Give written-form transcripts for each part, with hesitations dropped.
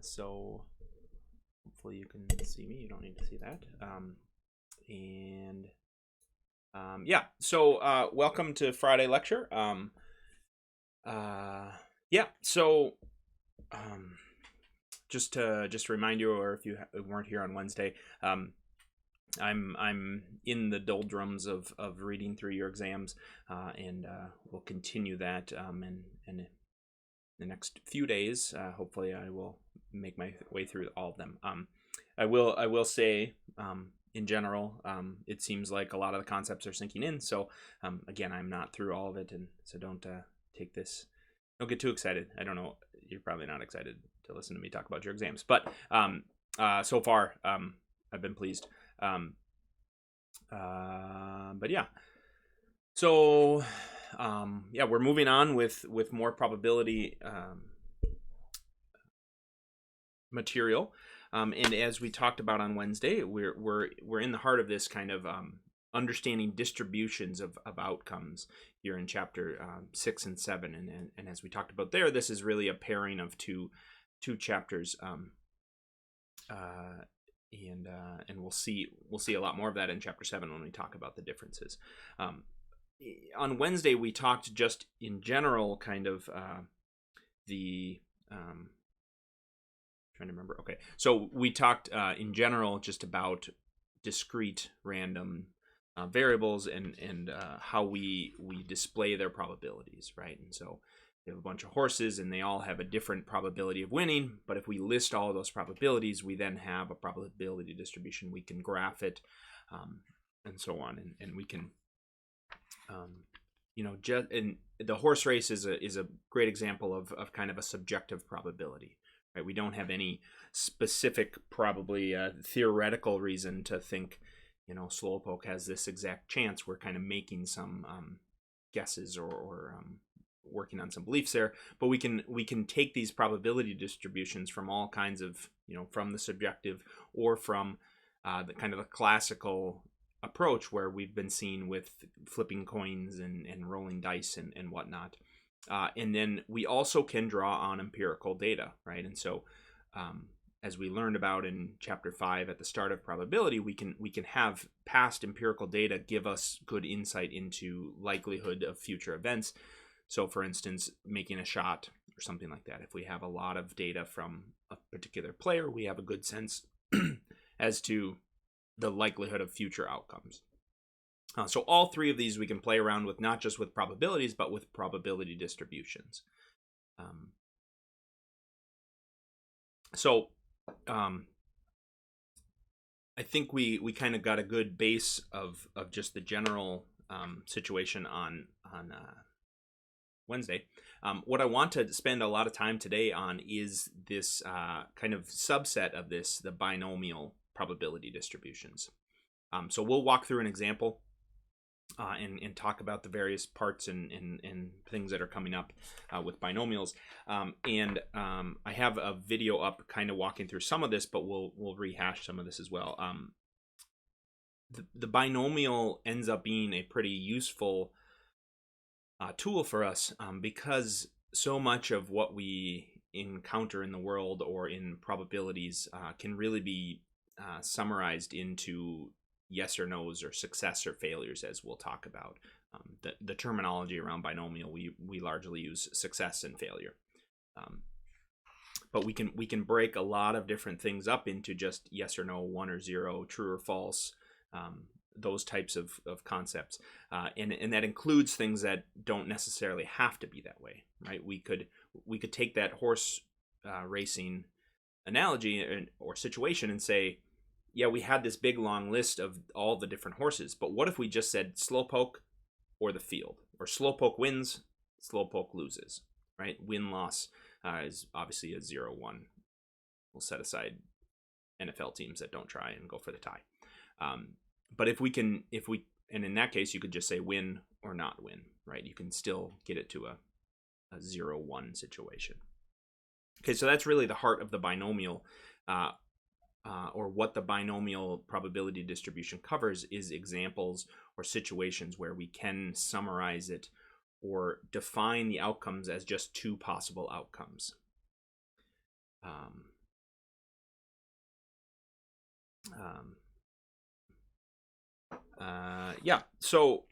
So hopefully you can see me. You don't need to see that. And yeah. So welcome to Friday lecture. Yeah. So um, just to remind you, or if you weren't here on Wednesday, I'm in the doldrums of reading through your exams, and we'll continue that. And the next few days, hopefully, I will make my way through all of them. I will say, in general, it seems like a lot of the concepts are sinking in. So again, I'm not through all of it, and so don't take this. Don't get too excited. I don't know. You're probably not excited to listen to me talk about your exams, but so far, I've been pleased. But yeah. So yeah, we're moving on with more probability material, and as we talked about on Wednesday, we're in the heart of this kind of understanding distributions of outcomes here in chapter 6 and 7, and as we talked about there, this is really a pairing of two chapters, and we'll see a lot more of that in chapter 7 when we talk about the differences. On Wednesday, we talked just in general, kind of the trying to remember. Okay, so we talked in general just about discrete random variables and how we display their probabilities, right? And so we have a bunch of horses, and they all have a different probability of winning. But if we list all of those probabilities, we then have a probability distribution. We can graph it, and so on, and we can. And the horse race is a great example of kind of a subjective probability, right? We don't have any specific, probably theoretical reason to think, Slowpoke has this exact chance. We're kind of making some guesses or working on some beliefs there, but we can take these probability distributions from all kinds of, from the subjective or from the kind of a classical approach where we've been seeing with flipping coins and rolling dice and whatnot. And then we also can draw on empirical data, right? And so as we learned about in chapter 5 at the start of probability, we can have past empirical data give us good insight into likelihood of future events. So for instance, making a shot or something like that. If we have a lot of data from a particular player, we have a good sense as to the likelihood of future outcomes. So all three of these we can play around with, not just with probabilities, but with probability distributions. I think we kind of got a good base of just the general situation on Wednesday. What I want to spend a lot of time today on is this kind of subset of this, the binomial probability distributions. So we'll walk through an example and talk about the various parts and things that are coming up with binomials. I have a video up kind of walking through some of this, but we'll rehash some of this as well. The binomial ends up being a pretty useful tool for us because so much of what we encounter in the world or in probabilities can really be summarized into yes or no's or success or failures, as we'll talk about. The terminology around binomial, we largely use success and failure. But we can break a lot of different things up into just yes or no, 1 or 0, true or false, those types of concepts. And that includes things that don't necessarily have to be that way, right? We could take that horse racing analogy or situation and say, yeah, we had this big long list of all the different horses, but what if we just said Slowpoke or the field, or Slowpoke wins, Slowpoke loses, right? Win-loss is obviously a 0-1. We'll set aside NFL teams that don't try and go for the tie. But and in that case, you could just say win or not win, right? You can still get it to a 0-1 situation. Okay, so that's really the heart of the binomial, or what the binomial probability distribution covers is examples or situations where we can summarize it or define the outcomes as just two possible outcomes. um, yeah, so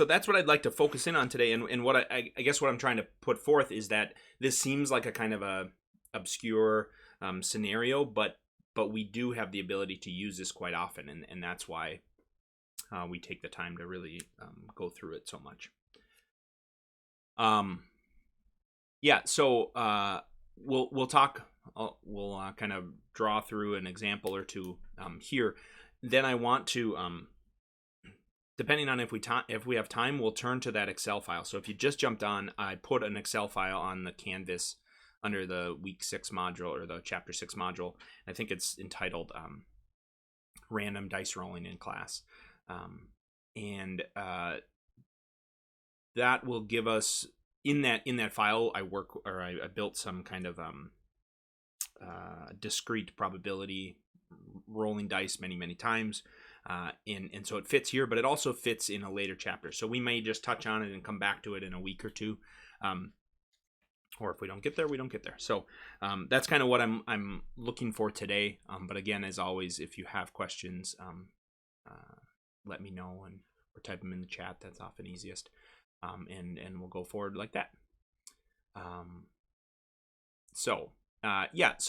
that's what I'd like to focus in on today, and what I guess what I'm trying to put forth is that this seems like a kind of a obscure scenario, but we do have the ability to use this quite often, and that's why we take the time to really go through it so much. Yeah, so we'll talk. We'll kind of draw through an example or two here. Then I want to, depending on if we have time, we'll turn to that Excel file. So if you just jumped on, I put an Excel file on the Canvas under the week 6 module or the chapter 6 module. I think it's entitled Random Dice Rolling in Class, and that will give us in that file. I built some kind of discrete probability rolling dice many times, and so it fits here, but it also fits in a later chapter. So we may just touch on it and come back to it in a week or two, or if we don't get there, we don't get there. So that's kind of what I'm looking for today. But again, as always, if you have questions, let me know or type them in the chat. That's often easiest. And we'll go forward like that. So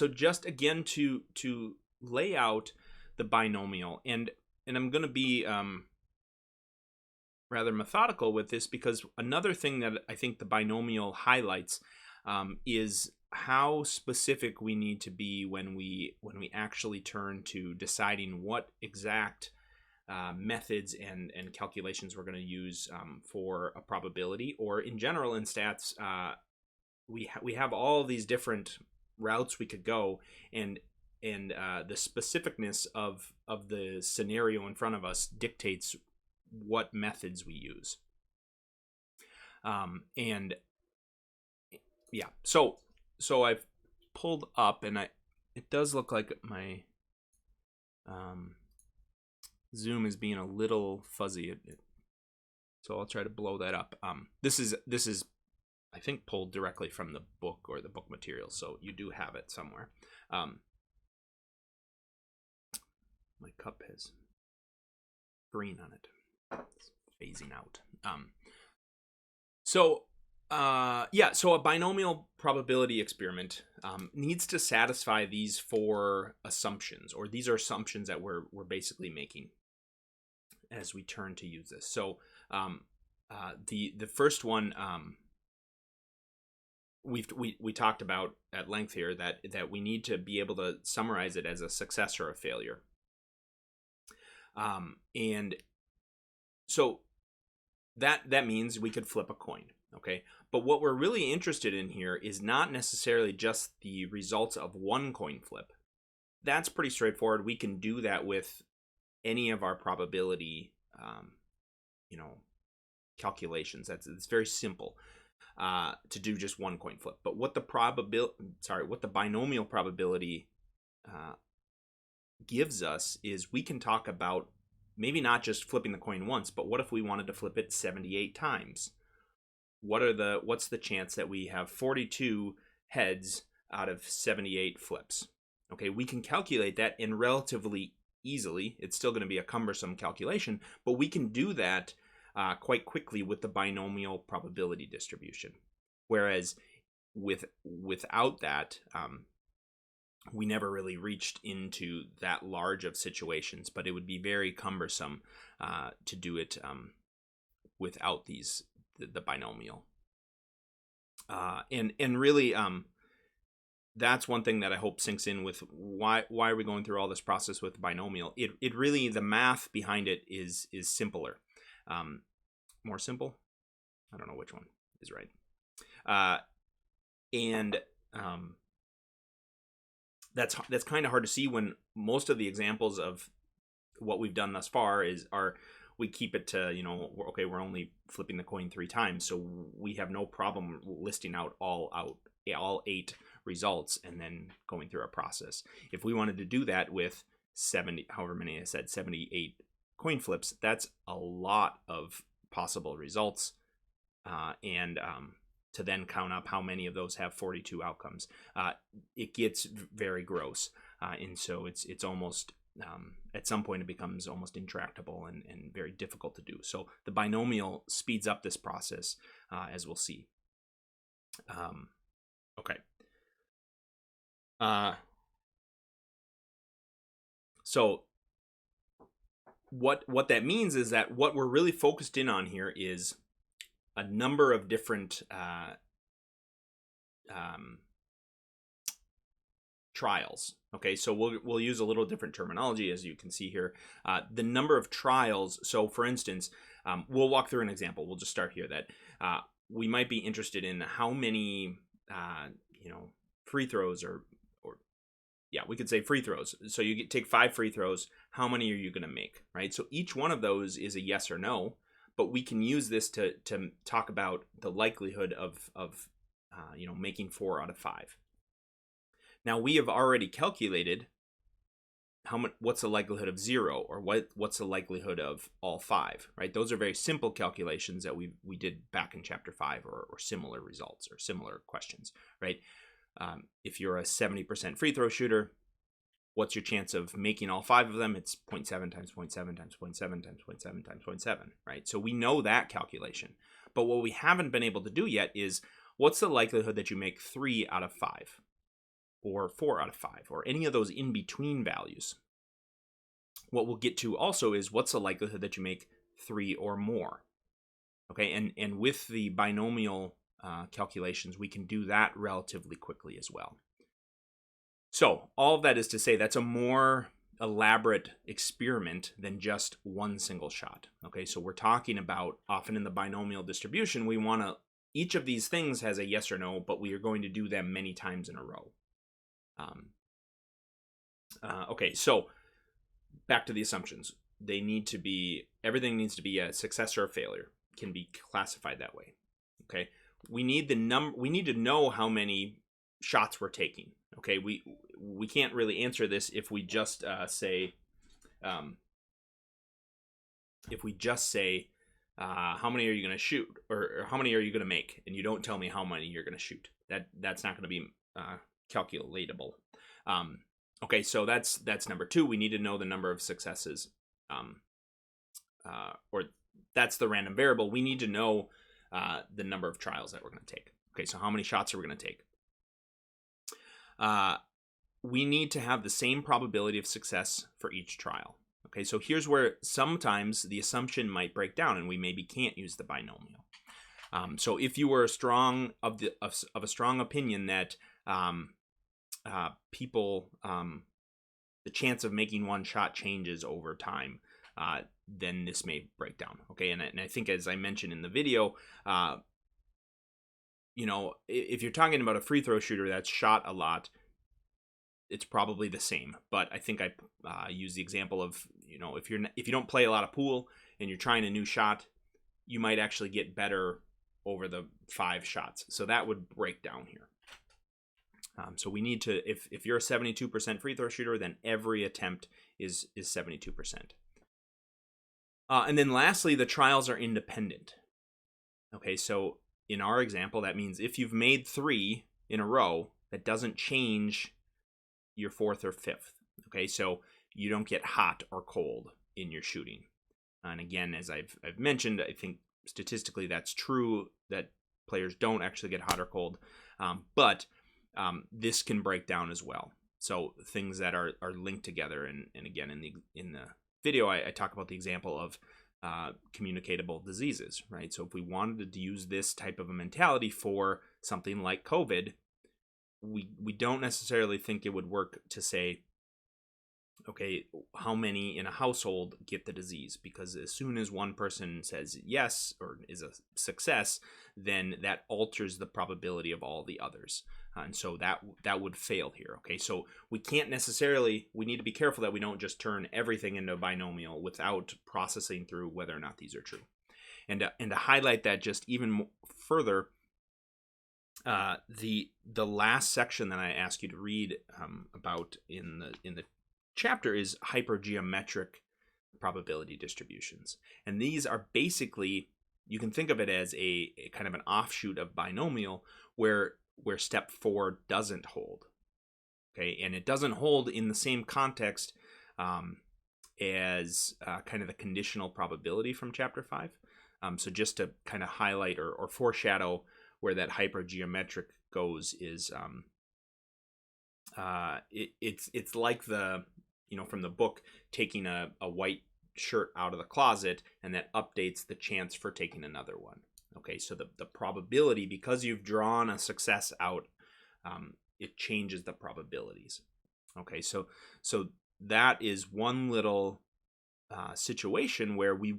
just again to lay out the binomial, and I'm going to be rather methodical with this, because another thing that I think the binomial highlights is how specific we need to be when we actually turn to deciding what exact methods and calculations we're going to use for a probability, or in general in stats. We have all these different routes we could go, and the specificness of the scenario in front of us dictates what methods we use. And yeah, so I've pulled up, and it does look like my Zoom is being a little fuzzy, so I'll try to blow that up. This is I think pulled directly from the book or the book material, so you do have it somewhere. My cup has green on it. It's phasing out. So a binomial probability experiment needs to satisfy these 4 assumptions, or these are assumptions that we're basically making as we turn to use this. So the first one we talked about at length here, that we need to be able to summarize it as a success or a failure. And so that means we could flip a coin, okay? But what we're really interested in here is not necessarily just the results of one coin flip. That's pretty straightforward. We can do that with any of our probability, calculations. It's very simple to do just one coin flip. But what the binomial probability gives us is we can talk about maybe not just flipping the coin once, but what if we wanted to flip it 78 times? What's the chance that we have 42 heads out of 78 flips? Okay, we can calculate that in relatively easily. It's still going to be a cumbersome calculation, but we can do that quite quickly with the binomial probability distribution. Whereas without that, we never really reached into that large of situations, but it would be very cumbersome to do it without the binomial. And really, that's one thing that I hope sinks in with why are we going through all this process with binomial. It really, the math behind it is simpler. More simple? I don't know which one is right. That's kind of hard to see when most of the examples of what we've done thus far we keep it to, we're only flipping the coin 3 times, so we have no problem listing out all 8 results and then going through our process. If we wanted to do that with 78 coin flips, that's a lot of possible results, and to then count up how many of those have 42 outcomes. It gets very gross, and so it's almost at some point it becomes almost intractable and very difficult to do. So the binomial speeds up this process, as we'll see. Okay. So what that means is that what we're really focused in on here is a number of different trials. Okay, so we'll use a little different terminology, as you can see here. The number of trials. So, for instance, we'll walk through an example. We'll just start here. That we might be interested in how many, free throws we could say free throws. So you take 5 free throws. How many are you going to make, right? So each one of those is a yes or no, but we can use this to talk about the likelihood of making 4 out of 5. Now we have already calculated what's the likelihood of 0, or what's the likelihood of all 5, right? Those are very simple calculations that we did back in chapter 5, or similar results or similar questions, right? If you're a 70% free throw shooter, what's your chance of making all 5 of them? It's 0.7 times 0.7 times 0.7 times 0.7 times 0.7, right? So we know that calculation. But what we haven't been able to do yet is, what's the likelihood that you make 3 out of 5? Or 4 out of 5, or any of those in-between values. What we'll get to also is, what's the likelihood that you make 3 or more? Okay, and with the binomial calculations, we can do that relatively quickly as well. So all of that is to say, that's a more elaborate experiment than just one single shot. Okay, so we're talking about, often in the binomial distribution, we want to, each of these things has a yes or no, but we are going to do them many times in a row. Okay, so back to the assumptions. Everything needs to be a success or a failure. Can be classified that way. Okay, we need to know how many shots we're taking. Okay, we can't really answer this if we just say how many are you going to shoot, or how many are you going to make, and you don't tell me how many you're going to shoot. That's not going to be calculatable. Okay, so that's number 2. We need to know the number of successes, or that's the random variable. We need to know the number of trials that we're going to take. Okay, so how many shots are we going to take? We need to have the same probability of success for each trial. Okay, so here's where sometimes the assumption might break down, and we maybe can't use the binomial. So if you were of a strong opinion that people, the chance of making one shot changes over time, then this may break down. Okay, and I think, as I mentioned in the video, if you're talking about a free throw shooter that's shot a lot, it's probably the same. But I think I use the example of, if you don't play a lot of pool and you're trying a new shot, you might actually get better over the 5 shots. So that would break down here. So we need to, if you're a 72% free throw shooter, then every attempt is 72%. And then lastly, the trials are independent. Okay, so in our example, that means if you've made 3 in a row, that doesn't change your 4th or 5th. Okay, so you don't get hot or cold in your shooting. And again, as I've mentioned, I think statistically that's true, that players don't actually get hot or cold. But this can break down as well. So things that are linked together, and again, in the video, I talk about the example of communicable diseases, right? So if we wanted to use this type of a mentality for something like COVID, we don't necessarily think it would work to say, okay, how many in a household get the disease? Because as soon as one person says yes or is a success, then that alters the probability of all the others. And so that would fail here. Okay, so we need to be careful that we don't just turn everything into a binomial without processing through whether or not these are true. And to highlight that just even further, the last section that I ask you to read about in the chapter is hypergeometric probability distributions, and these are basically you can think of it as a kind of an offshoot of binomial where step 4 doesn't hold. Okay, and it doesn't hold in the same context as kind of the conditional probability from chapter 5. So just to kind of highlight or foreshadow where that hypergeometric goes is it's like the, from the book, taking a white shirt out of the closet, and that updates the chance for taking another one. Okay, so the probability, because you've drawn a success out, it changes the probabilities. Okay, so that is one little situation where we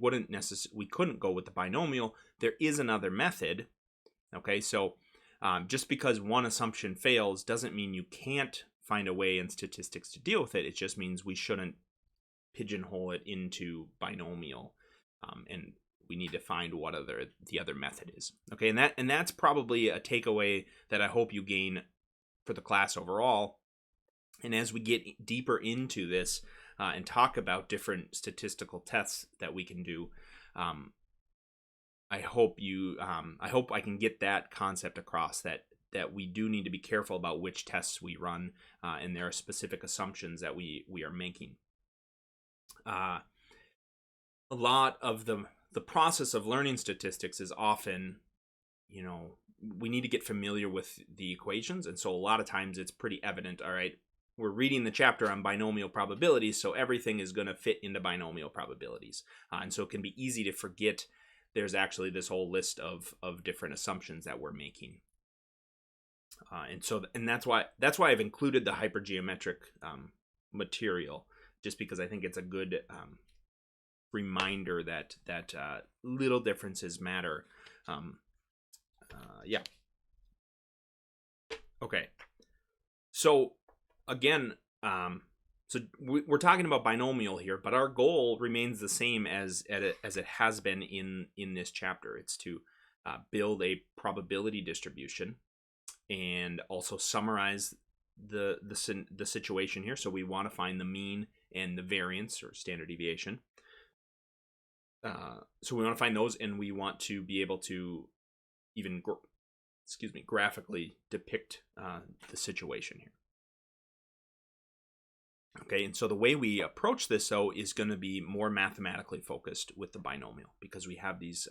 couldn't go with the binomial. There is another method. Okay, so just because one assumption fails doesn't mean you can't find a way in statistics to deal with it. It just means we shouldn't pigeonhole it into binomial, and we need to find what the other method is. Okay, and that's probably a takeaway that I hope you gain for the class overall. And as we get deeper into this and talk about different statistical tests that we can do, I hope I can get that concept across, that we do need to be careful about which tests we run, and there are specific assumptions that we are making. A lot of the process of learning statistics is often, we need to get familiar with the equations, and so a lot of times it's pretty evident, all right, we're reading the chapter on binomial probabilities, so everything is going to fit into binomial probabilities. And so it can be easy to forget there's actually this whole list of different assumptions that we're making. And that's why I've included the hypergeometric material, just because I think it's a good reminder that little differences matter. Yeah. Okay. So again, we're talking about binomial here, but our goal remains the same as it has been in this chapter. It's to build a probability distribution and also summarize the situation here. So we want to find the mean and the variance, or standard deviation. So we want to find those, and we want to be able to even graphically depict the situation here. Okay, and so the way we approach this, though, is going to be more mathematically focused with the binomial, because we have these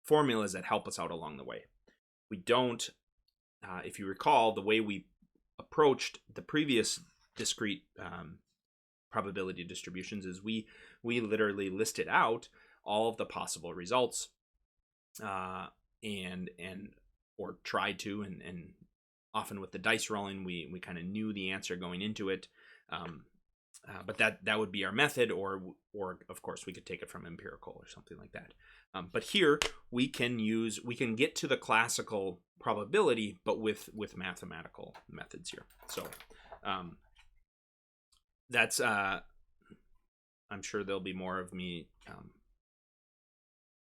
formulas that help us out along the way. We don't, if you recall, the way we approached the previous discrete probability distributions is we literally listed out all of the possible results, and or tried to, and often with the dice rolling, we kind of knew the answer going into it. But that would be our method, or of course we could take it from empirical or something like that. But here we can get to the classical probability, but with mathematical methods here. So that's I'm sure there'll be more of me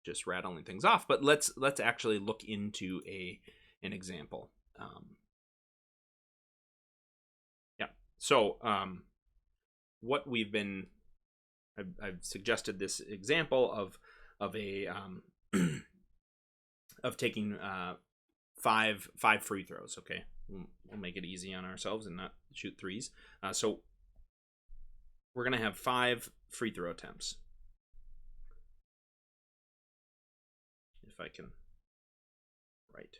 just rattling things off, but let's actually look into an example. Yeah. So what I've suggested this example of a of taking 5 free throws. Okay, we'll make it easy on ourselves and not shoot threes. So we're gonna have 5 free throw attempts. If I can write.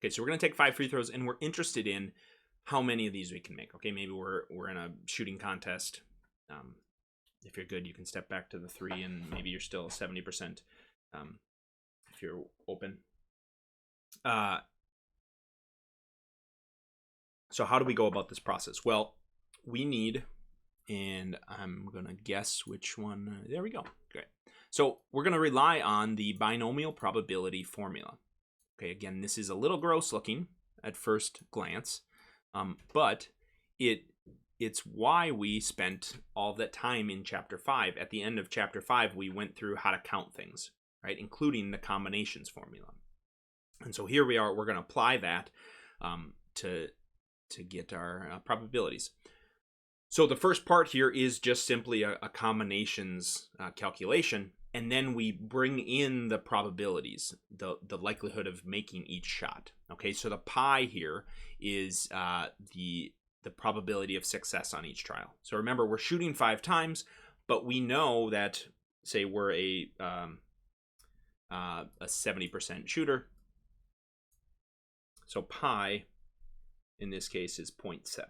Okay, so we're gonna take 5 free throws, and we're interested in how many of these we can make. Okay, maybe we're in a shooting contest. If you're good, you can step back to the 3, and maybe you're still 70% if you're open. So how do we go about this process? Well, we need, and I'm going to guess which one. There we go. Great. So we're going to rely on the binomial probability formula. Okay, again, this is a little gross looking at first glance. But it's why we spent all that time in chapter 5. At the end of chapter 5, we went through how to count things, right, including the combinations formula. And so here we are. We're going to apply that to get our probabilities. So the first part here is just simply a combinations calculation. and then we bring in the probabilities, the likelihood of making each shot. Okay, so the pi here is the probability of success on each trial. So remember, we're shooting 5 times, but we know that, say we're a 70% shooter. So pi in this case is 0.7.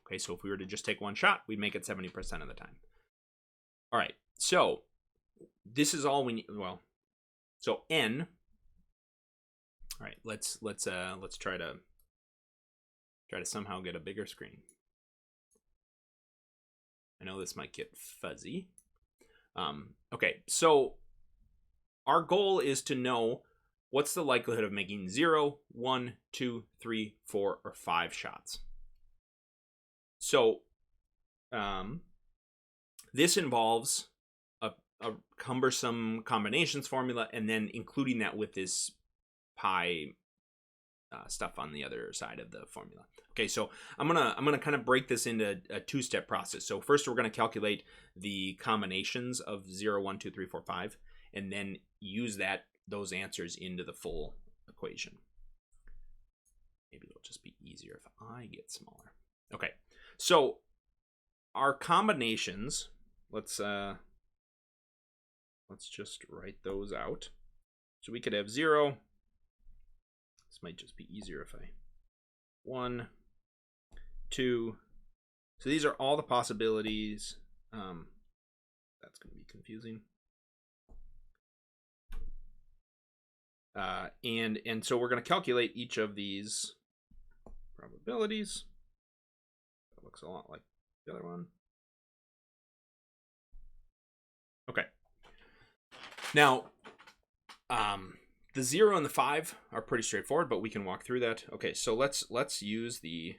Okay, so if we were to just take one shot, we'd make it 70% of the time. All right, so this is all we need. Well, so n. All right, let's try to somehow get a bigger screen. I know this might get fuzzy. Okay, so our goal is to know what's the likelihood of making 0, 1, 2, 3, 4, or 5 shots. So this involves a cumbersome combinations formula, and then including that with this pi stuff on the other side of the formula. Okay, so I'm gonna kind of break this into a 2-step process. So first we're gonna calculate the combinations of 0, 1, 2, 3, 4, 5, and then use those answers into the full equation. Maybe it'll just be easier if I get smaller. Okay, so our combinations, let's just write those out. So we could have 0. This might just be easier if I 1, 2. So these are all the possibilities. That's going to be confusing. And so we're going to calculate each of these probabilities. That looks a lot like the other one. Okay. Now, the 0 and the 5 are pretty straightforward, but we can walk through that. Okay, so let's use the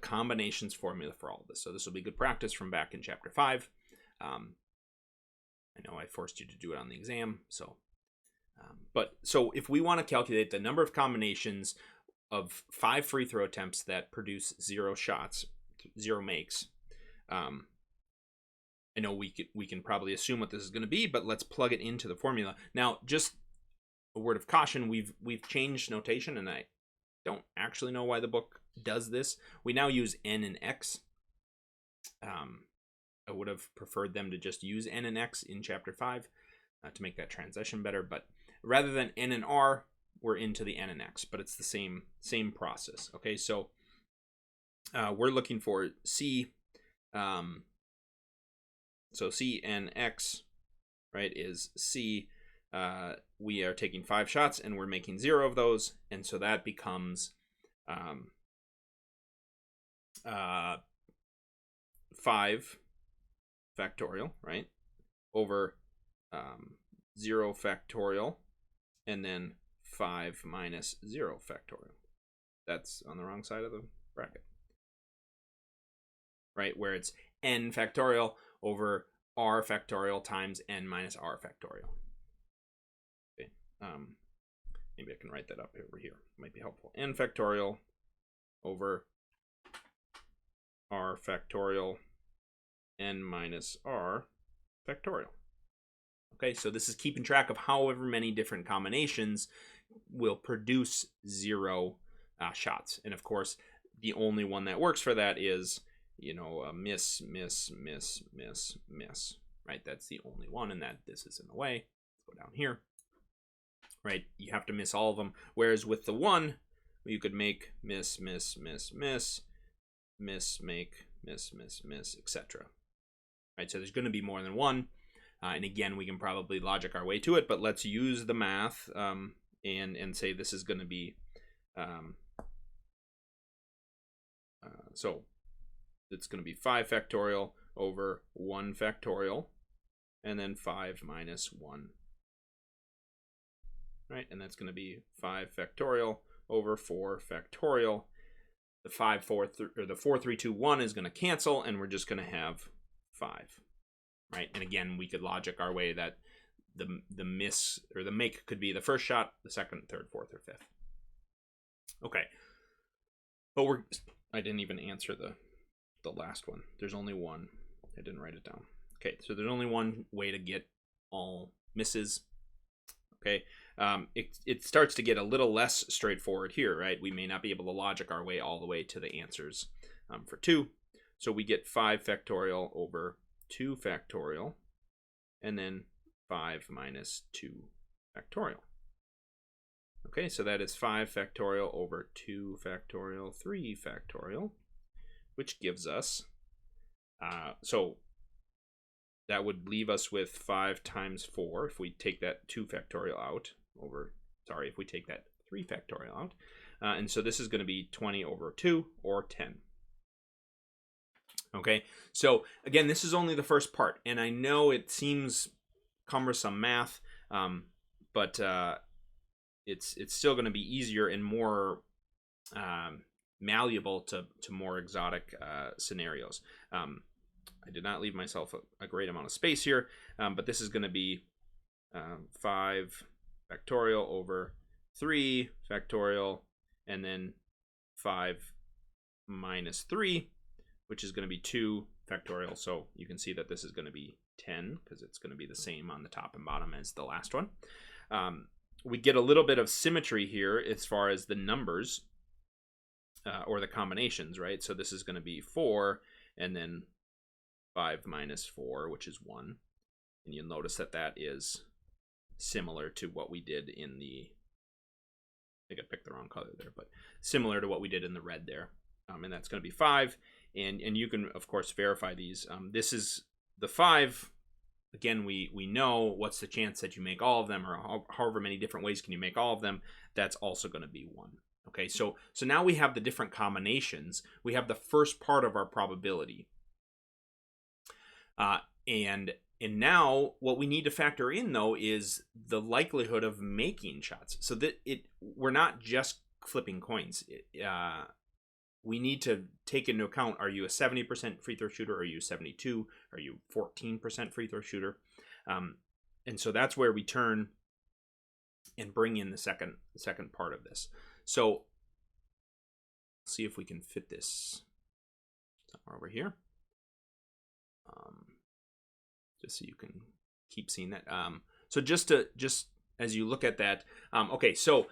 combinations formula for all of this. So this will be good practice from back in chapter 5. I know I forced you to do it on the exam, so so if we want to calculate the number of combinations of 5 free throw attempts that produce 0 shots, 0 makes, I know we can probably assume what this is going to be, but let's plug it into the formula. Now, just a word of caution, we've changed notation, and I don't actually know why the book does this. We now use n and x. I would have preferred them to just use n and x in chapter 5 to make that transition better, but rather than n and r, we're into the n and x, but it's the same process. Okay, so we're looking for c. So c and x, right, is c. We are taking 5 shots and we're making 0 of those, and so that becomes 5 factorial, right, over 0 factorial, and then 5 minus 0 factorial. That's on the wrong side of the bracket, right, where it's n factorial over r factorial times n minus r factorial. Okay, maybe I can write that up over here. Might be helpful. N factorial over r factorial n minus r factorial. Okay, so this is keeping track of however many different combinations will produce 0 shots. And of course, the only one that works for that is, miss, miss, miss, miss, miss, right? That's the only one, and that this is in the way. Let's go down here, right? You have to miss all of them. Whereas with the 1, you could make miss, miss, miss, miss, miss, make, miss, miss, miss, etc. Right? So there's going to be more than 1. And again, we can probably logic our way to it, but let's use the math and say this is going to be, so it's going to be 5 factorial over 1 factorial, and then 5 minus 1, right? And that's going to be 5 factorial over 4 factorial. The 4, 3, 2, 1 is going to cancel, and we're just going to have 5. Right, and again, we could logic our way that the miss or the make could be the first shot, the second, third, fourth, or fifth. Okay, but I didn't even answer the last one. There's only one. I didn't write it down. Okay, so there's only one way to get all misses. Okay, it starts to get a little less straightforward here, right? We may not be able to logic our way all the way to the answers for 2. So we get 5 factorial over 2 factorial, and then 5 minus 2 factorial. Okay, so that is 5 factorial over 2 factorial, 3 factorial, which gives us, so that would leave us with 5 times 4 if we take that 2 factorial out over, sorry, if we take that 3 factorial out. And so this is going to be 20 over 2, or 10. Okay, so again, this is only the first part, and I know it seems cumbersome math, but it's still going to be easier and more malleable to more exotic scenarios. I did not leave myself a great amount of space here, but this is going to be 5 factorial over 3 factorial, and then 5 minus 3, which is going to be 2 factorial. So you can see that this is going to be 10 because it's going to be the same on the top and bottom as the last one. We get a little bit of symmetry here as far as the numbers or the combinations, right? So this is going to be 4, and then 5 minus 4, which is 1. And you'll notice that that is similar to what we did in the, I think I picked the wrong color there, but similar to what we did in the red there. And that's going to be 5. And you can, of course, verify these. This is the 5. Again, we know what's the chance that you make all of them, or however many different ways can you make all of them. That's also going to be 1. Okay, so now we have the different combinations. We have the first part of our probability. And now what we need to factor in, though, is the likelihood of making shots. So that we're not just flipping coins. We need to take into account, are you a 70% free throw shooter? Are you 72? Are you 14% free throw shooter? And so that's where we turn and bring in the second part of this. So see if we can fit this somewhere over here. Just so you can keep seeing that. So just as you look at that, okay, so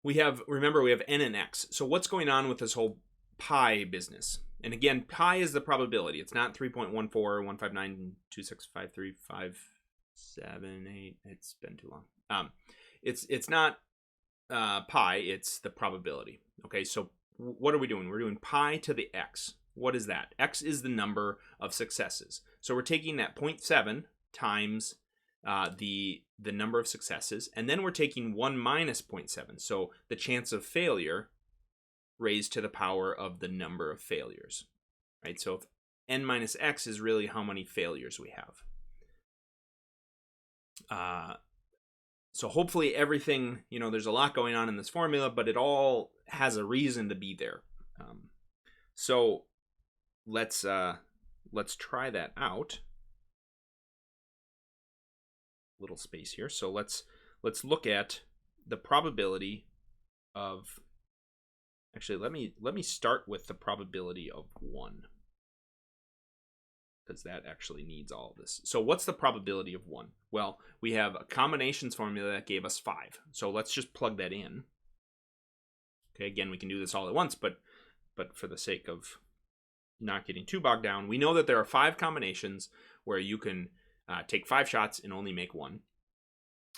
remember we have n and x. So what's going on with this whole pi business? And again, pi is the probability. It's not 3.141592653578. It's been too long. It's not pi, it's the probability. Okay, so what are we doing? We're doing pi to the x. What is that? X is the number of successes. So we're taking that 0.7 times the number of successes, and then we're taking 1 minus 0.7. So the chance of failure raised to the power of the number of failures. Right? So if n minus x is really how many failures we have. So hopefully everything, there's a lot going on in this formula, but it all has a reason to be there. So let's try that out. Little space here. So let's look at the probability of, actually let me start with the probability of 1, because that actually needs all of this. So what's the probability of 1? Well, we have a combinations formula that gave us 5. So let's just plug that in. Okay, again, we can do this all at once, but for the sake of not getting too bogged down, we know that there are 5 combinations where you can take 5 shots and only make 1.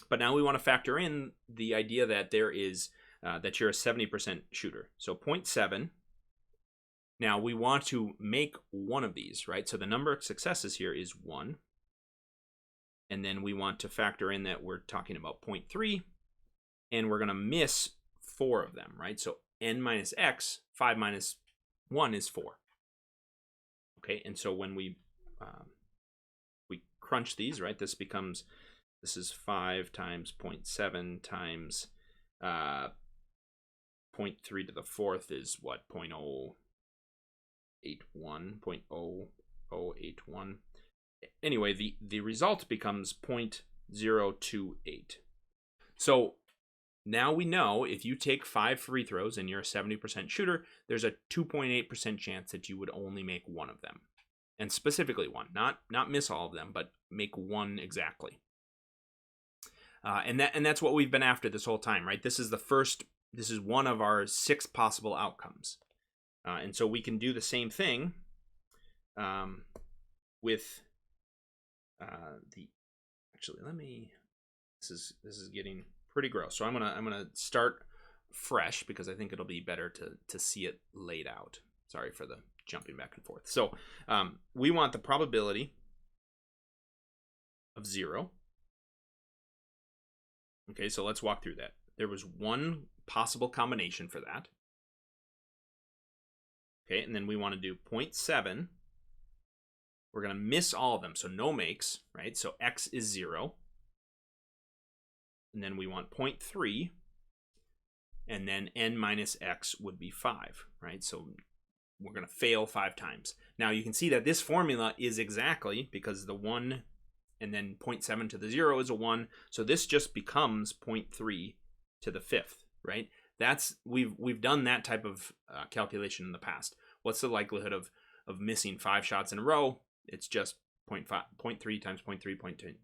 But now we want to factor in the idea that there is that you're a 70% shooter. So 0.7. Now we want to make one of these, right? So the number of successes here is 1. And then we want to factor in that we're talking about 0.3, and we're going to miss 4 of them, right? So n minus x, 5 minus 1 is 4. Okay, and so when we crunch these, right, this is 5 times 0.7 times 0.3 to the 4th is what, 0.081. Anyway, the result becomes 0.028. So now we know if you take 5 free throws and you're a 70% shooter, there's a 2.8% chance that you would only make one of them. And specifically one, not miss all of them, but make one exactly. And that's what we've been after this whole time, right? This is one of our 6 possible outcomes. And so we can do the same thing with actually, this is getting pretty gross. So I'm gonna start fresh because I think it'll be better to see it laid out. Sorry for the jumping back and forth. So we want the probability of 0. Okay, so let's walk through that. There was one possible combination for that. Okay, and then we want to do 0.7. We're going to miss all of them, so no makes, right? So x is 0. And then we want 0.3. And then n minus x would be 5, right? So we're going to fail 5 times. Now you can see that this formula is exactly, because the 1 and then 0.7 to the 0 is a 1. So this just becomes 0.3 to the 5th, right? We've done that type of calculation in the past. What's the likelihood of missing 5 shots in a row? It's just 0.3 times 0.3, 0.2,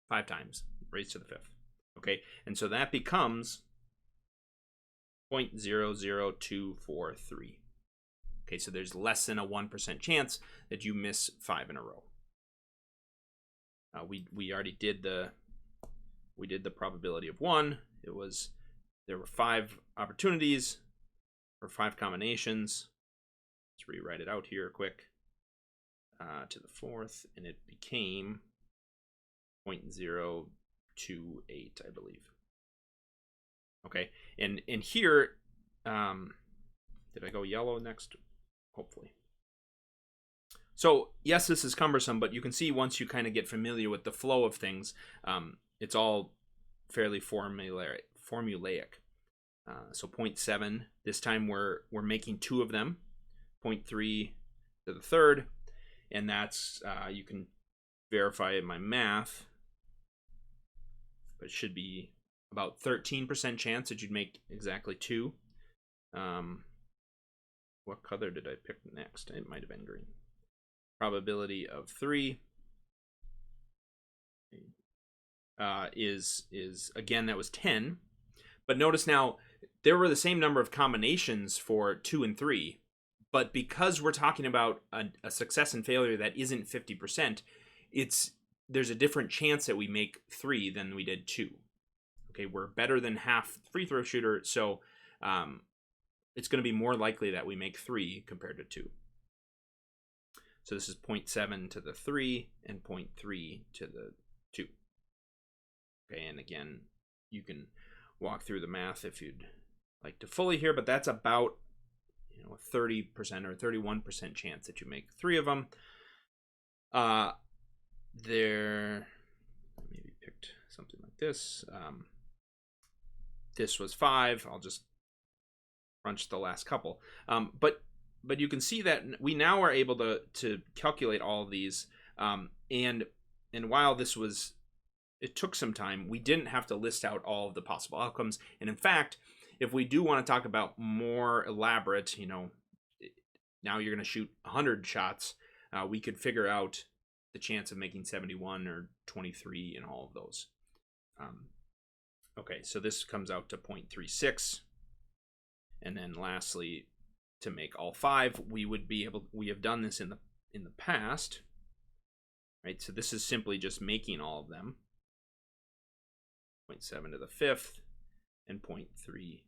5 times raised to the 5th. Okay, and so that becomes 0.00243. Okay, so there's less than a 1% chance that you miss 5 in a row. We already did the probability of 1. There were 5 opportunities or 5 combinations. Let's rewrite it out here quick. To the 4th, and it became 0.028, I believe. Okay, and here, did I go yellow next? Hopefully. So yes, this is cumbersome, but you can see once you kind of get familiar with the flow of things, it's all fairly formulaic. So 0.7, this time we're making 2 of them, 0.3 to the 3rd, and that's, you can verify my math, but it should be about 13% chance that you'd make exactly 2. What color did I pick next? It might have been green. Probability of 3 is again, that was 10. But notice now, there were the same number of combinations for 2 and 3. But because we're talking about a success and failure that isn't 50%, there's a different chance that we make 3 than we did 2. Okay, we're better than half free throw shooter, so it's going to be more likely that we make 3 compared to 2. So this is 0.7 to the 3 and 0.3 to the 2. Okay, and again, you can walk through the math if you'd like to fully here, but that's about a 30% or 31% chance that you make 3 of them. There, maybe picked something like this. This was 5. I'll just crunch the last couple. But you can see that we now are able to calculate all of these. And while it took some time, we didn't have to list out all of the possible outcomes. And in fact, if we do want to talk about more elaborate, now you're going to shoot 100 shots, we could figure out the chance of making 71 or 23 in all of those. Okay, so this comes out to 0.36. And then lastly, to make all 5, we have done this in the past, right? So this is simply just making all of them. 0.7 to the 5th and 0.3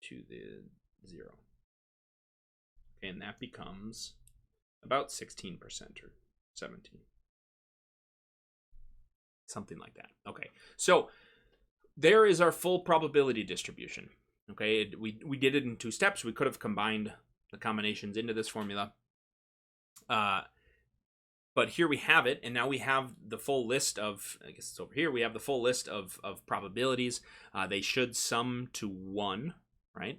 to the 0. Okay, and that becomes about 16% or 17. Something like that. Okay, so there is our full probability distribution. Okay, we did it in 2 steps. We could have combined the combinations into this formula. But here we have it, and now we have the full list of, I guess it's over here, we have the full list of probabilities. They should sum to 1, right?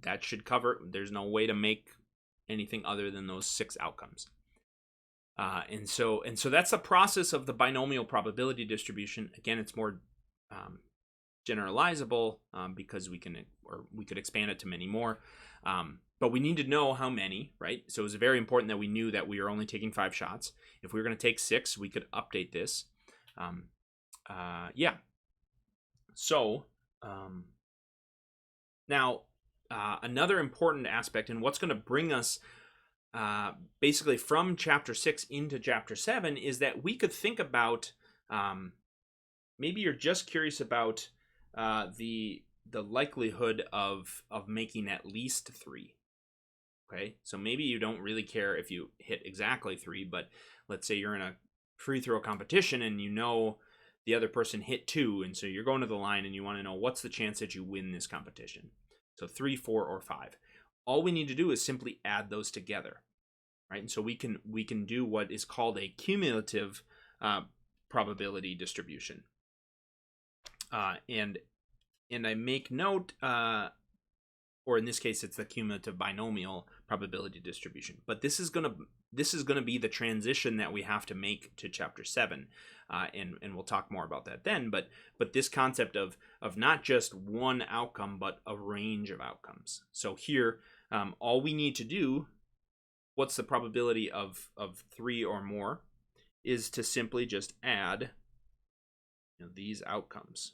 That should cover, there's no way to make anything other than those 6 outcomes. And so that's the process of the binomial probability distribution. Again, it's more generalizable because we could expand it to many more. But we need to know how many, right? So it was very important that we knew that we are only taking 5 shots. If we were going to take 6, we could update this. yeah. So now another important aspect, and what's going to bring us basically from chapter 6 into chapter 7, is that we could think about maybe you're just curious about the likelihood of making at least 3. Okay, so maybe you don't really care if you hit exactly 3, but let's say you're in a free throw competition and you know the other person hit 2, and so you're going to the line and you want to know what's the chance that you win this competition. So 3, 4, or 5. All we need to do is simply add those together, right? And so we can do what is called a cumulative probability distribution. And I make note, or in this case, it's the cumulative binomial probability distribution. But this is gonna be the transition that we have to make to chapter 7, and we'll talk more about that then. But this concept of not just one outcome, but a range of outcomes. So here, all we need to do, what's the probability of 3 or more, is to simply just add these outcomes,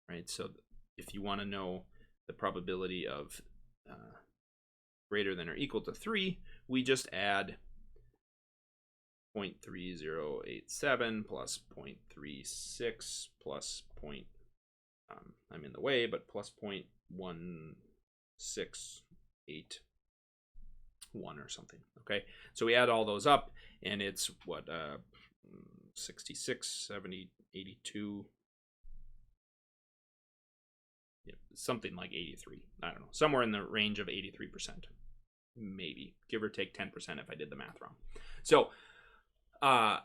right? So if you want to know the probability of greater than or equal to 3, we just add 0.3087 plus 0.36 plus I'm in the way, but plus 0.1681 or something. Okay, so we add all those up, and it's what 66, 70, 82, something like 83. I don't know, somewhere in the range of 83%, maybe, give or take 10% if I did the math wrong. So but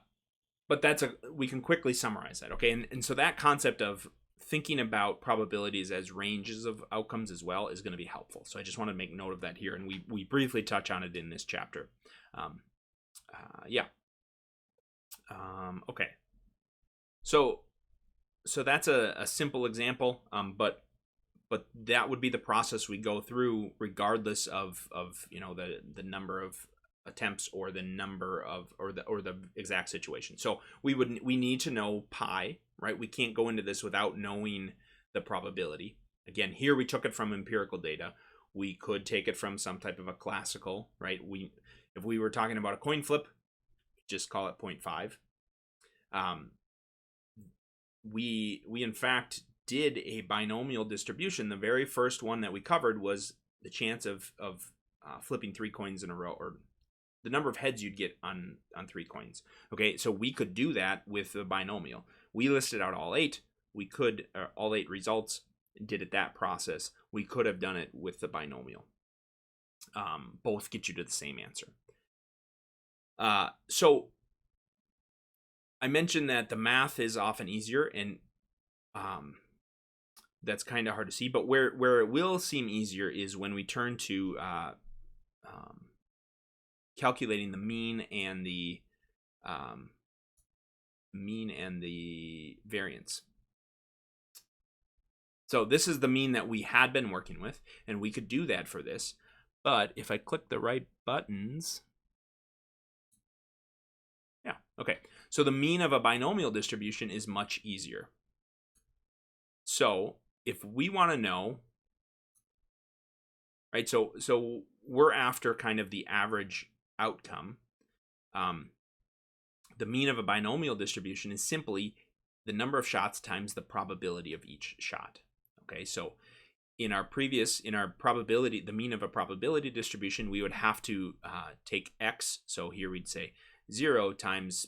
we can quickly summarize that. Okay, and so that concept of thinking about probabilities as ranges of outcomes as well is going to be helpful. So I just want to make note of that here, and we briefly touch on it in this chapter. Okay, so that's a simple example, but that would be the process we go through regardless of the number of attempts or the number of or the exact situation. So we need to know pi, right? We can't go into this without knowing the probability. Again, here we took it from empirical data. We could take it from some type of a classical, right? If we were talking about a coin flip, just call it 0.5. We in fact did a binomial distribution. The very first one that we covered was the chance of flipping 3 coins in a row, or the number of heads you'd get on 3 coins. Okay, so we could do that with the binomial. We listed out all 8. We could all 8 results, did it that process. We could have done it with the binomial. Both get you to the same answer. So I mentioned that the math is often easier, and that's kind of hard to see. But where it will seem easier is when we turn to calculating the mean and the variance. So this is the mean that we had been working with, and we could do that for this. But if I click the right buttons, yeah, okay. So the mean of a binomial distribution is much easier. So if we want to know, right, so we're after kind of the average outcome. The mean of a binomial distribution is simply the number of shots times the probability of each shot. Okay, so in our probability, the mean of a probability distribution, we would have to take x. So here we'd say 0 times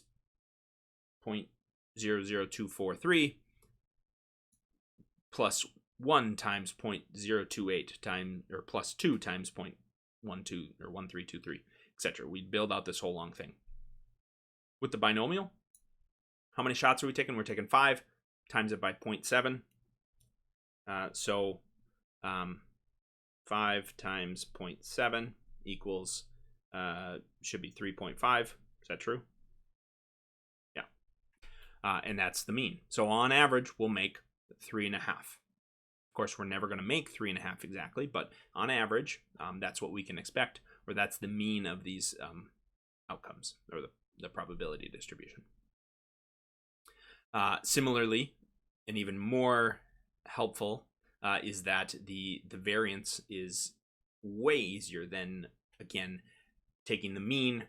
0.00243 plus 1 times 0.028 times, or plus 2 times 0.12 or 1323, etc. We'd build out this whole long thing. With the binomial, how many shots are we taking? We're taking 5, times it by 0.7. So 5 times 0.7 equals, should be 3.5. Is that true? Yeah. And that's the mean. So on average, we'll make 3.5. Of course, we're never going to make 3.5 exactly, but on average, that's what we can expect, or that's the mean of these outcomes, or the probability distribution. Similarly, and even more helpful is that the variance is way easier than, again, taking the mean,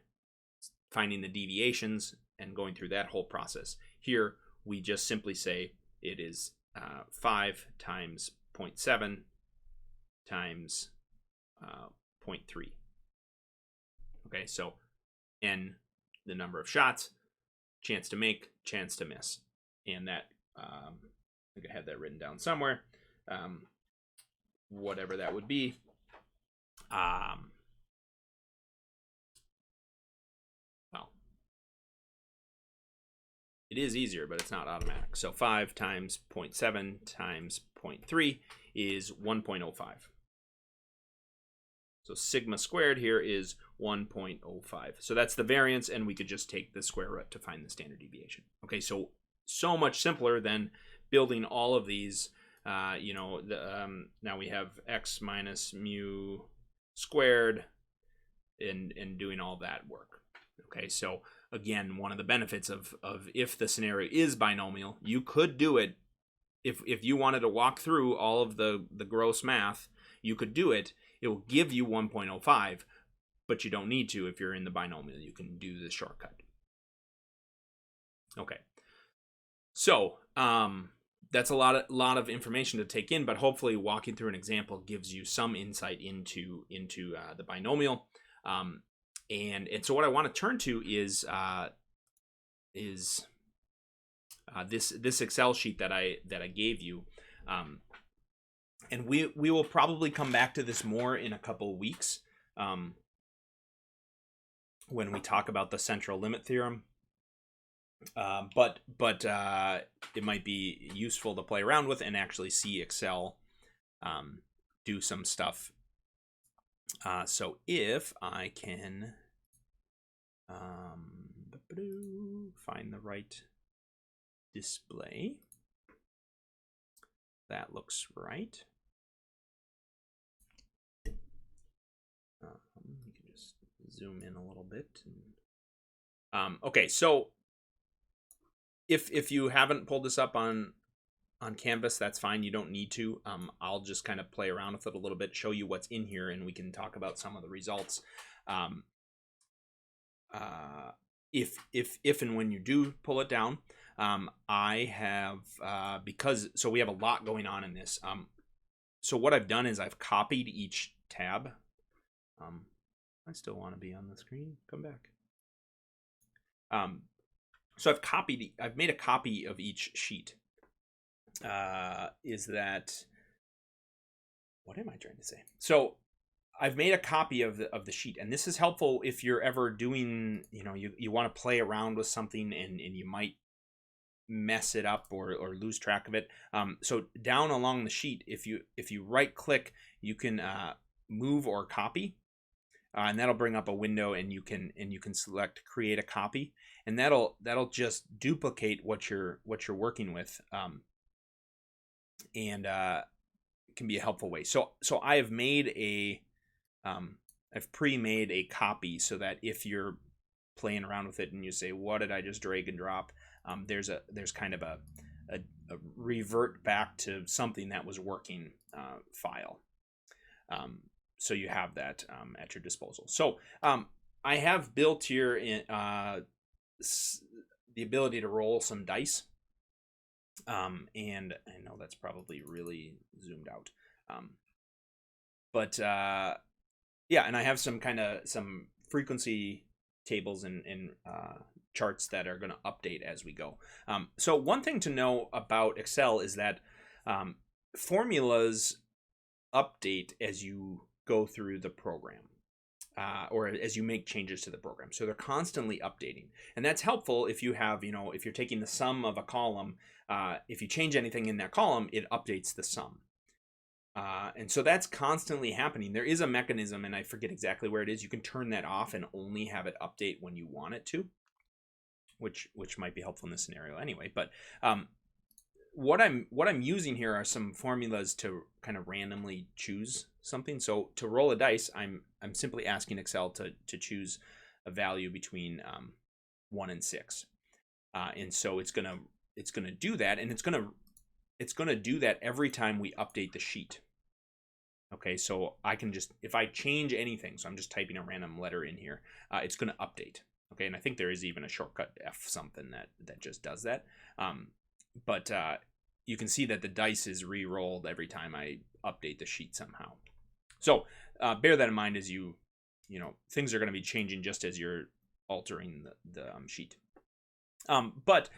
finding the deviations, and going through that whole process. Here, we just simply say it is 5 times 0.7 times 0.3. Okay, so n, the number of shots, chance to make, chance to miss. And that, I think I had that written down somewhere. Whatever that would be. Well, it is easier, but it's not automatic. So 5 times 0.7 times 0.3 is 1.05. So sigma squared here is 1.05. So that's the variance, and we could just take the square root to find the standard deviation. Okay, so much simpler than building all of these. Now we have x minus mu squared and doing all that work. Okay, so again, one of the benefits of if the scenario is binomial, you could do it. If you wanted to walk through all of the gross math, you could do it. It will give you 1.05, but you don't need to if you're in the binomial. You can do the shortcut. Okay. So that's a lot of information to take in, but hopefully walking through an example gives you some insight into the binomial. And so what I want to turn to is this Excel sheet that I gave you. And we will probably come back to this more in a couple of weeks when we talk about the central limit theorem. But it might be useful to play around with and actually see Excel do some stuff. So if I can find the right display, that looks right. You can just zoom in a little bit. Okay, so if you haven't pulled this up on Canvas, that's fine. You don't need to. I'll just kind of play around with it a little bit, show you what's in here, and we can talk about some of the results. If and when you do pull it down, I have so we have a lot going on in this. So what I've done is I've copied each tab. I still want to be on the screen. Come back. So I've made a copy of each sheet. Is that, what am I trying to say? So I've made a copy of the sheet, and this is helpful if you're ever doing, you want to play around with something and you might mess it up or lose track of it. So down along the sheet, if you right click, you can move or copy. And that'll bring up a window, and you can select create a copy, and that'll just duplicate what you're working with, and it can be a helpful way. So I have made I've pre-made a copy so that if you're playing around with it and you say, what did I just drag and drop? There's kind of a revert back to something that was working file. So you have that at your disposal. So I have built here the ability to roll some dice. And I know that's probably really zoomed out. Yeah, and I have some frequency tables and charts that are going to update as we go. So one thing to know about Excel is that formulas update as you go through the program, or as you make changes to the program. So they're constantly updating, and that's helpful if you have, if you're taking the sum of a column, if you change anything in that column, it updates the sum. And so that's constantly happening. There is a mechanism, and I forget exactly where it is. You can turn that off and only have it update when you want it to, which might be helpful in this scenario anyway. But what I'm using here are some formulas to kind of randomly choose something. So to roll a dice, I'm simply asking Excel to choose a value between 1 and 6, and so it's going to it's going to do that, and it's going to do that every time we update the sheet. Okay, so I can just, if I change anything, so I'm just typing a random letter in here, it's going to update. Okay, and I think there is even a shortcut F something that just does that. But you can see that the dice is re-rolled every time I update the sheet somehow. So bear that in mind as you know, things are going to be changing just as you're altering the sheet. But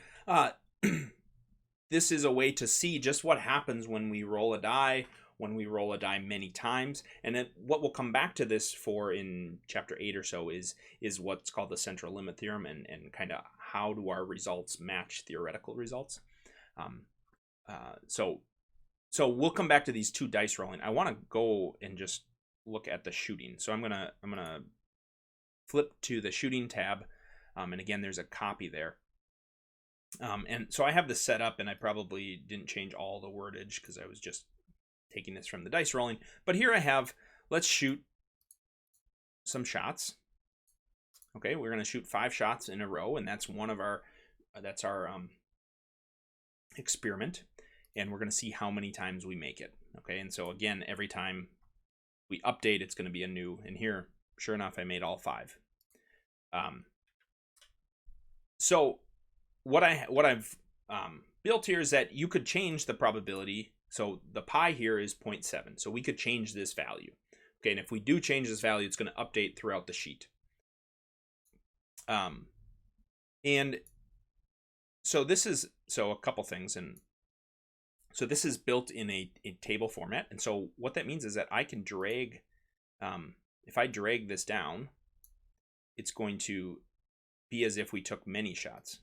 this is a way to see just what happens when we roll a die, when we roll a die many times. And then what we'll come back to this for in chapter 8 or so is what's called the central limit theorem, and kind of how do our results match theoretical results. So we'll come back to these two dice rolling. I want to go and just look at the shooting. So I'm gonna flip to the shooting tab, and again, there's a copy there. And so I have this set up, and I probably didn't change all the wordage because I was just taking this from the dice rolling. But here I have, let's shoot some shots. Okay, we're going to shoot 5 shots in a row, and that's one of our, that's our experiment. And we're going to see how many times we make it. Okay, and so again, every time we update, it's going to be a new, and here, sure enough, I made all 5. So what I've built here is that you could change the probability. So the pi here is 0.7. So we could change this value. Okay, and if we do change this value, it's going to update throughout the sheet. And so this is, so a couple things. And so this is built in a table format. And so what that means is that I can drag, if I drag this down, it's going to be as if we took many shots.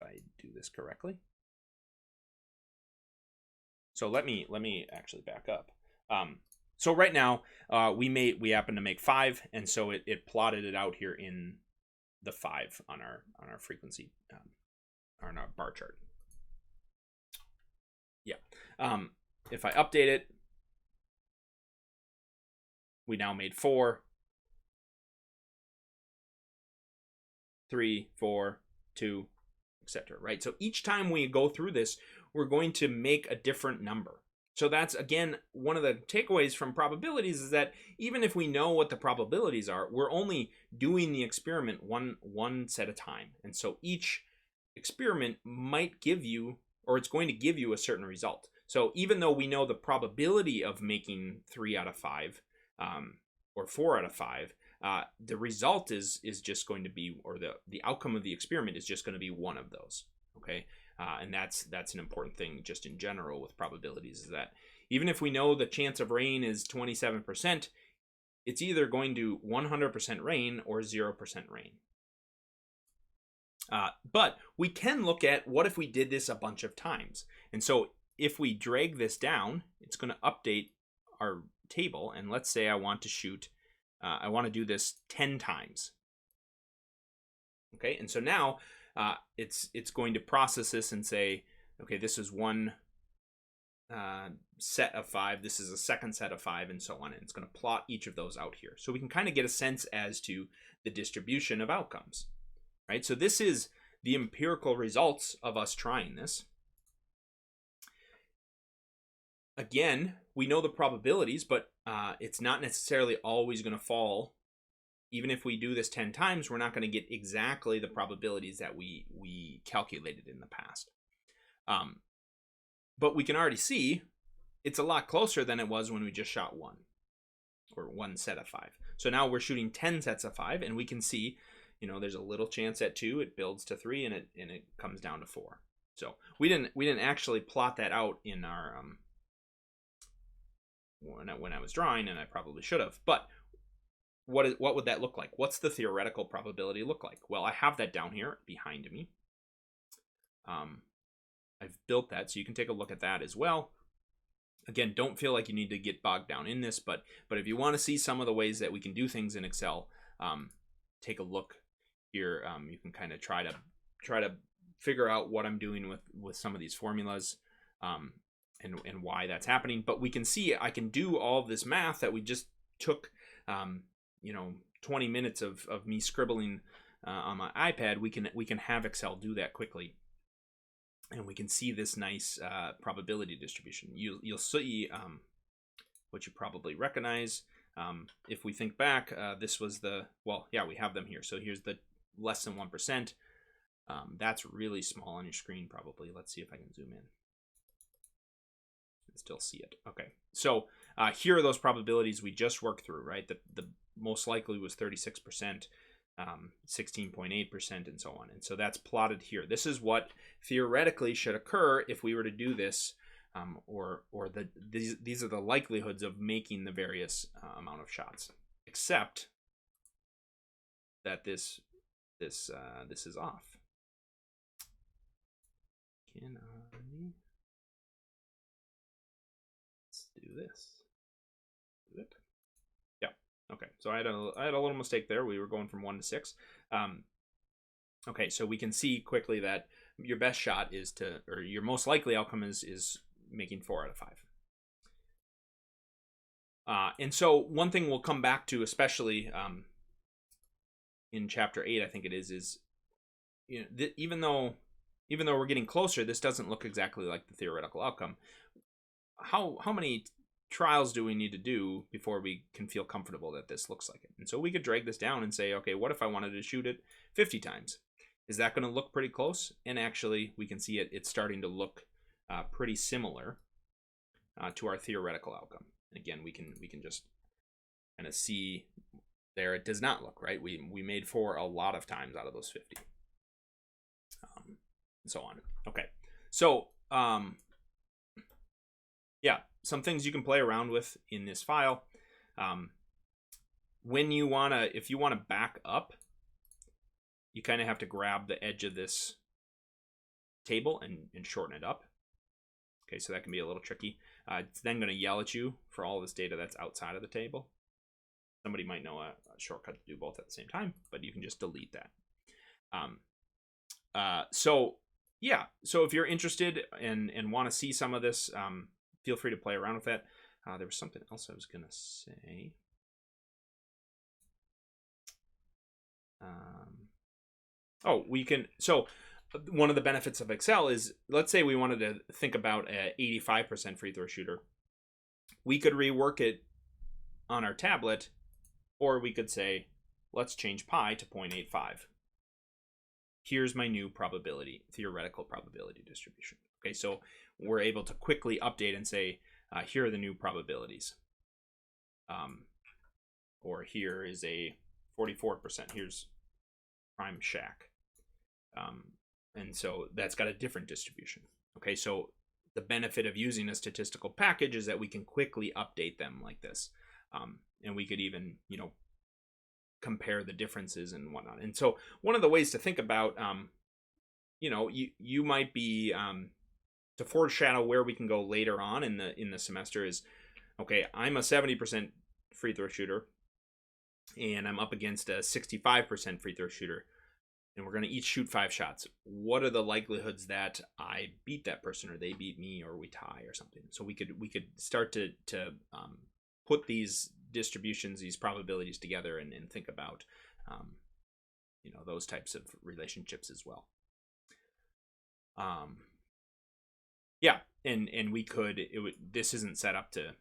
If I do this correctly. So let me actually back up. So right now we happen to make 5, and so it plotted it out here in the 5 on our frequency on our bar chart. Yeah. If I update it, we now made 4, 3, 4, 2, etc. Right? So each time we go through this, we're going to make a different number. So that's, again, one of the takeaways from probabilities is that even if we know what the probabilities are, we're only doing the experiment one set at a time. And so each experiment might give you, or it's going to give you a certain result. So even though we know the probability of making 3 out of 5 or 4 out of 5, the result is just going to be, or the outcome of the experiment is just going to be one of those. Okay. And that's an important thing just in general with probabilities, is that even if we know the chance of rain is 27%, it's either going to 100% rain or 0% rain. But we can look at what if we did this a bunch of times. And so if we drag this down, it's going to update our table. And let's say I want to shoot, I want to do this 10 times. Okay, and so now it's going to process this and say, okay, this is one set of 5, this is a second set of 5, and so on. And it's going to plot each of those out here. So we can kind of get a sense as to the distribution of outcomes, right? So this is the empirical results of us trying this. Again, we know the probabilities, but it's not necessarily always going to fall. Even if we do this 10 times, we're not going to get exactly the probabilities that we calculated in the past. But we can already see it's a lot closer than it was when we just shot 1, or 1 set of 5. So now we're shooting 10 sets of 5, and we can see, you know, there's a little chance at 2, it builds to 3, and it comes down to 4. So we didn't actually plot that out in our when I was drawing, and I probably should have. But what would that look like? What's the theoretical probability look like? Well, I have that down here behind me. I've built that, so you can take a look at that as well. Again, don't feel like you need to get bogged down in this, but if you want to see some of the ways that we can do things in Excel, take a look here. You can kind of try to figure out what I'm doing with some of these formulas, and why that's happening. But we can see I can do all of this math that we just took, 20 minutes of me scribbling on my iPad. We can have Excel do that quickly. and we can see this nice probability distribution. You'll see what you probably recognize. If we think back, this was the, well, yeah, we have them here. So here's the less than 1%. That's really small on your screen probably. Let's see if I can zoom in. You can still see it. Okay, so here are those probabilities we just worked through, right? The most likely was 36%. 16.8% and so on. And so that's plotted here. This is what theoretically should occur if we were to do this, or these are the likelihoods of making the various amount of shots, except that this is off. Can I? Let's do this. Do it. Yeah. Okay. So I had a little mistake there. We were going from 1 to 6. Okay. So we can see quickly that your best shot is to, or your most likely outcome is making 4 out of 5. And so one thing we'll come back to, especially in chapter 8, I think it is you know, even though we're getting closer, this doesn't look exactly like the theoretical outcome. How many trials do we need to do before we can feel comfortable that this looks like it? And so we could drag this down and say, okay, what if I wanted to shoot it 50 times? Is that going to look pretty close? And actually, we can see it's starting to look pretty similar to our theoretical outcome. And again, we can just kind of see there it does not look right. We made 4 a lot of times out of those 50, and so on. Okay, so yeah, some things you can play around with in this file. When you if you wanna back up, you kind of have to grab the edge of this table and shorten it up. Okay, so that can be a little tricky. It's then going to yell at you for all this data that's outside of the table. Somebody might know a shortcut to do both at the same time, but you can just delete that. So yeah, so if you're interested and want to see some of this, feel free to play around with that. There was something else I was going to say. We can, so one of the benefits of Excel is, let's say we wanted to think about a 85% free throw shooter. We could rework it on our tablet, or we could say, let's change pi to 0.85. Here's my new theoretical probability distribution. Okay, so we're able to quickly update and say, here are the new probabilities. Or here is a 44%. Here's prime shack. And so that's got a different distribution. Okay, so the benefit of using a statistical package is that we can quickly update them like this. And we could even, compare the differences and whatnot. And so one of the ways to think about, you might be, to foreshadow where we can go later on in the semester is, okay, I'm a 70% free throw shooter, and I'm up against a 65% free throw shooter, and we're going to each shoot 5 shots. What are the likelihoods that I beat that person, or they beat me, or we tie, or something? So we could start to put these distributions, these probabilities together, and think about those types of relationships as well. Yeah, and we could, this isn't set up to,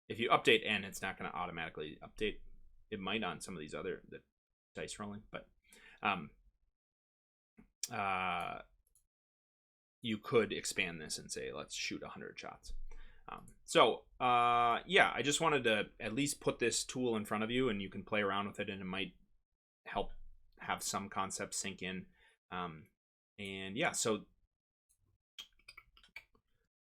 if you update n, it's not going to automatically update. It might on some of these other the dice rolling, but you could expand this and say, let's shoot 100 shots. Yeah, I just wanted to at least put this tool in front of you, and you can play around with it, and it might help have some concepts sink in. And yeah, so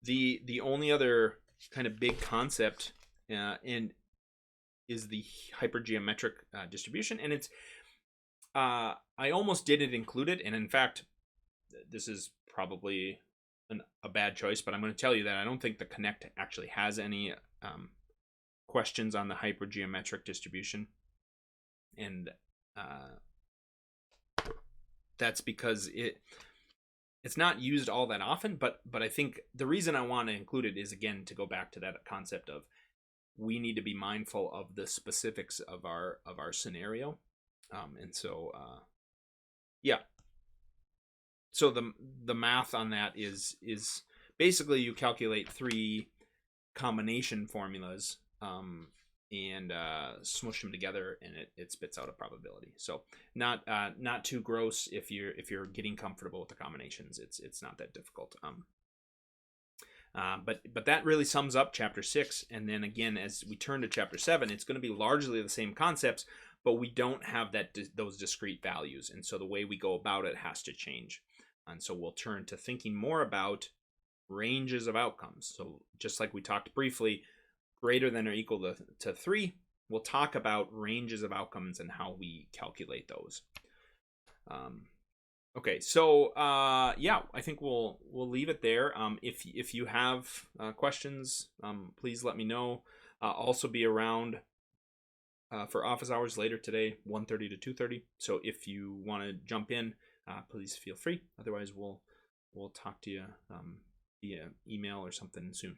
the only other kind of big concept is the hypergeometric distribution, and it's I almost didn't include it, and in fact, this is probably a bad choice, but I'm going to tell you that I don't think the Connect actually has any questions on the hypergeometric distribution, and that's because it's not used all that often, but I think the reason I want to include it is, again, to go back to that concept of we need to be mindful of the specifics of our scenario, and so yeah. So the math on that is basically you calculate 3 combination formulas, and smush them together, and it spits out a probability. So not too gross if you're getting comfortable with the combinations. It's not that difficult. But that really sums up chapter 6. And then again, as we turn to chapter 7, it's going to be largely the same concepts, but we don't have those discrete values, and so the way we go about it has to change. And so we'll turn to thinking more about ranges of outcomes. So just like we talked briefly, greater than or equal to 3, we'll talk about ranges of outcomes and how we calculate those. Okay, so yeah, I think we'll leave it there. If you have questions, please let me know. I'll also be around for office hours later today, 1:30 to 2:30. So if you want to jump in, please feel free. Otherwise, we'll talk to you via email or something soon.